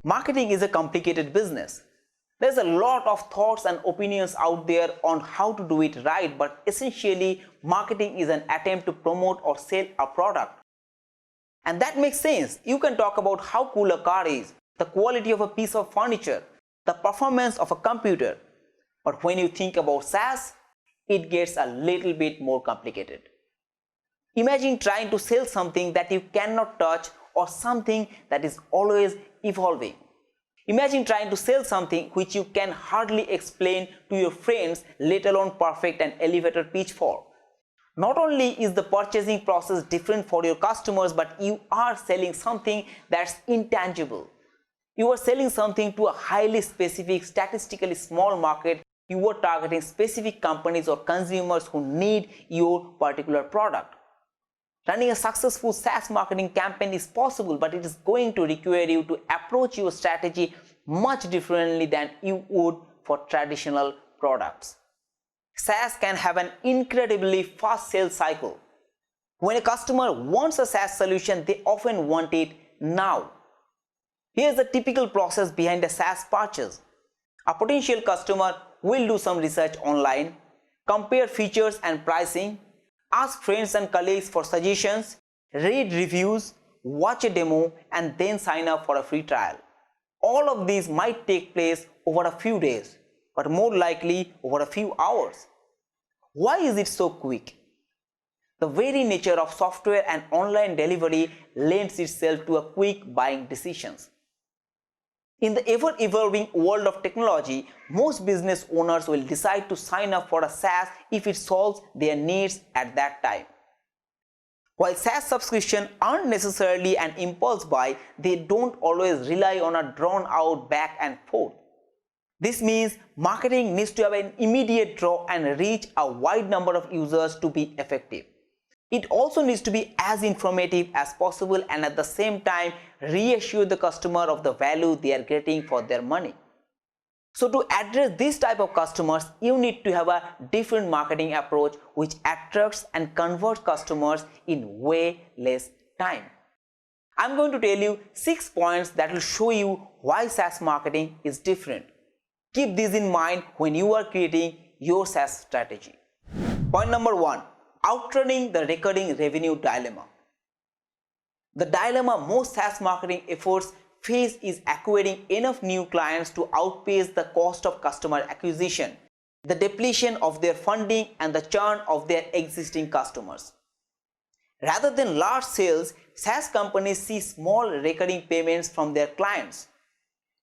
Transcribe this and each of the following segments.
Marketing is a complicated business. There's a lot of thoughts and opinions out there on how to do it right, but essentially, marketing is an attempt to promote or sell a product. And that makes sense. You can talk about how cool a car is, the quality of a piece of furniture, the performance of a computer. But when you think about SaaS, it gets a little bit more complicated. Imagine trying to sell something that you cannot touch or something that is always evolving. Imagine trying to sell something which you can hardly explain to your friends, let alone perfect an elevator pitch for. Not only is the purchasing process different for your customers, but you are selling something that's intangible. You are selling something to a highly specific, statistically small market. You are targeting specific companies or consumers who need your particular product. Running a successful SaaS marketing campaign is possible, but it is going to require you to approach your strategy much differently than you would for traditional products. SaaS can have an incredibly fast sales cycle. When a customer wants a SaaS solution, they often want it now. Here's the typical process behind a SaaS purchase. A potential customer will do some research online, compare features and pricing, ask friends and colleagues for suggestions, read reviews, watch a demo, and then sign up for a free trial. All of these might take place over a few days, but more likely over a few hours. Why is it so quick? The very nature of software and online delivery lends itself to a quick buying decisions. In the ever-evolving world of technology, most business owners will decide to sign up for a SaaS if it solves their needs at that time. While SaaS subscriptions aren't necessarily an impulse buy, they don't always rely on a drawn-out back and forth. This means marketing needs to have an immediate draw and reach a wide number of users to be effective. It also needs to be as informative as possible and at the same time reassure the customer of the value they are getting for their money. So to address this type of customers, you need to have a different marketing approach which attracts and converts customers in way less time. I'm going to tell you 6 points that will show you why SaaS marketing is different. Keep this in mind when you are creating your SaaS strategy. Point number 1. Outrunning the recurring revenue dilemma. The dilemma most SaaS marketing efforts face is acquiring enough new clients to outpace the cost of customer acquisition, the depletion of their funding, and the churn of their existing customers. Rather than large sales, SaaS companies see small recurring payments from their clients.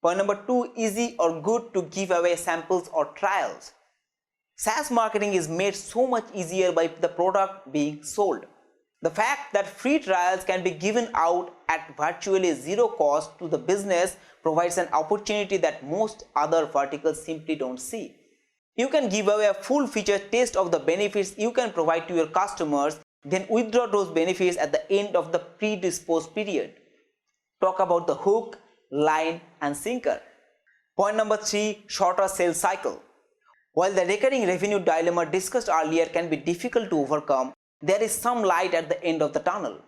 Point number 2. Easy or good to give away samples or trials. SaaS marketing is made so much easier by the product being sold. The fact that free trials can be given out at virtually zero cost to the business provides an opportunity that most other verticals simply don't see. You can give away a full feature taste of the benefits you can provide to your customers, then withdraw those benefits at the end of the predisposed period. Talk about the hook, line, and sinker. Point number 3. Shorter sales cycle. While the recurring revenue dilemma discussed earlier can be difficult to overcome, there is some light at the end of the tunnel.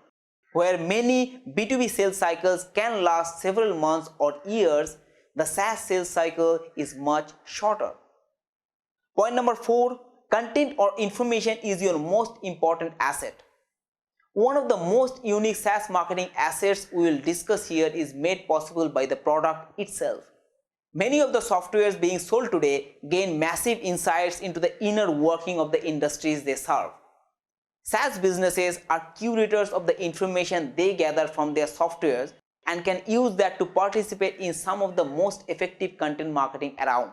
Where many B2B sales cycles can last several months or years, the SaaS sales cycle is much shorter. Point number 4. Content or information is your most important asset. One of the most unique SaaS marketing assets we will discuss here is made possible by the product itself. Many of the softwares being sold today gain massive insights into the inner working of the industries they serve. SaaS businesses are curators of the information they gather from their softwares and can use that to participate in some of the most effective content marketing around.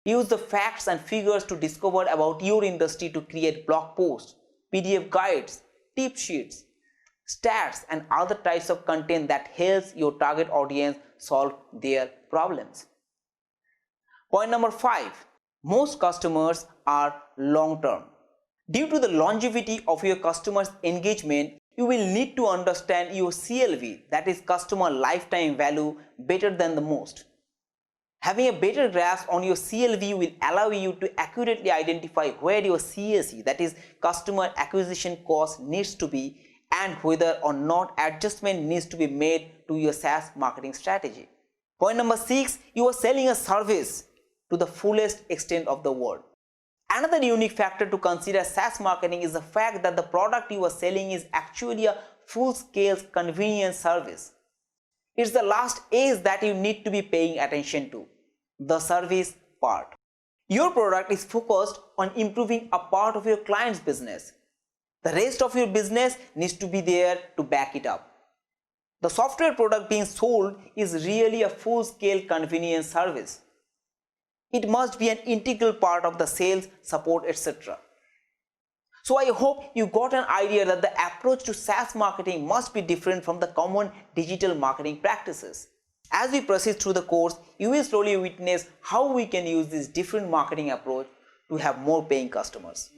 Use the facts and figures to discover about your industry to create blog posts, PDF guides, tip sheets, stats, and other types of content that helps your target audience solve their problems. Point number 5. Most customers are long-term. Due to the longevity of your customers' engagement, you will need to understand your CLV, that is customer lifetime value, better than the most. Having a better grasp on your CLV will allow you to accurately identify where your CAC, that is customer acquisition cost, needs to be and whether or not adjustment needs to be made to your SaaS marketing strategy. Point number 6, you are selling a service to the fullest extent of the word. Another unique factor to consider SaaS marketing is the fact that the product you are selling is actually a full-scale convenience service. It's the last ace that you need to be paying attention to, the service part. Your product is focused on improving a part of your client's business. The rest of your business needs to be there to back it up. The software product being sold is really a full-scale convenience service. It must be an integral part of the sales, support, etc. So I hope you got an idea that the approach to SaaS marketing must be different from the common digital marketing practices. As we proceed through the course, you will slowly witness how we can use this different marketing approach to have more paying customers.